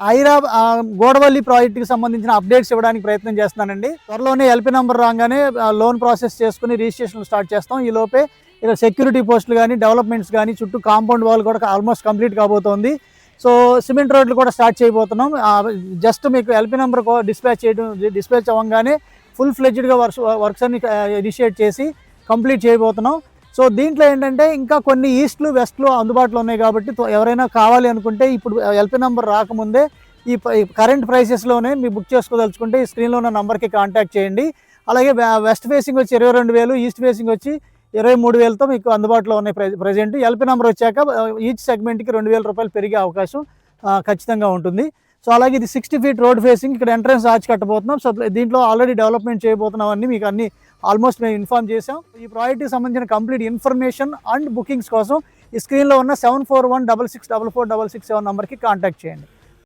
ఐరా గోడవల్లి ప్రాజెక్టుకి సంబంధించిన అప్డేట్స్ ఇవ్వడానికి ప్రయత్నం చేస్తున్నానండి. త్వరలోనే ఎల్పీ నెంబర్ రాగానే లోన్ ప్రాసెస్ చేసుకుని రిజిస్ట్రేషన్ స్టార్ట్ చేస్తాం. ఈ లోపే ఇక్కడ సెక్యూరిటీ పోస్టులు కానీ డెవలప్మెంట్స్ కానీ చుట్టూ కాంపౌండ్ వాల్ కూడా ఆల్మోస్ట్ కంప్లీట్ కాబోతోంది. సో సిమెంట్ రోడ్లు కూడా స్టార్ట్ చేయబోతున్నాం. జస్ట్ మీకు ఎల్పీ నెంబర్ డిస్పాచ్ అవ్వగానే ఫుల్ ఫ్లెడ్జ్డ్గా వర్క్స్ అన్ని ఇనిషియేట్ చేసి కంప్లీట్ చేయబోతున్నాం. సో దీంట్లో ఏంటంటే ఇంకా కొన్ని ఈస్ట్లు వెస్ట్లు అందుబాటులో ఉన్నాయి కాబట్టి ఎవరైనా కావాలి అనుకుంటే ఇప్పుడు ఎల్పీ నెంబర్ రాకముందే ఈ కరెంట్ ప్రైసెస్లోనే మీరు బుక్ చేసుకోదలుచుకుంటే ఈ స్క్రీన్లో ఉన్న నెంబర్కి కాంటాక్ట్ చేయండి. అలాగే వెస్ట్ ఫేసింగ్ వచ్చి 22,000, ఈస్ట్ ఫేసింగ్ వచ్చి 23,000తో మీకు అందుబాటులో ఉన్నాయి ప్రజెంట్. ఎల్పీ నెంబర్ వచ్చాక ఈచ్ సెగ్మెంట్కి 2,000 రూపాయలు పెరిగే అవకాశం ఖచ్చితంగా ఉంటుంది. సో అలాగే ఇది 60 ఫీట్ రోడ్ ఫేసింగ్, ఇక్కడ ఎంట్రన్స్ ఆర్చ్ కట్టబోతున్నాం. సో దీంట్లో ఆల్రెడీ డెవలప్మెంట్ చేయబోతున్నామని మీకు అన్ని ఆల్మోస్ట్ మేము ఇన్ఫార్మ్ చేసాం. ఈ ప్రాజెక్ట్కి సంబంధించిన కంప్లీట్ ఇన్ఫర్మేషన్ అండ్ బుకింగ్స్ కోసం ఈ స్క్రీన్లో ఉన్న 7416644667 నెంబర్కి కాంటాక్ట్ చేయండి.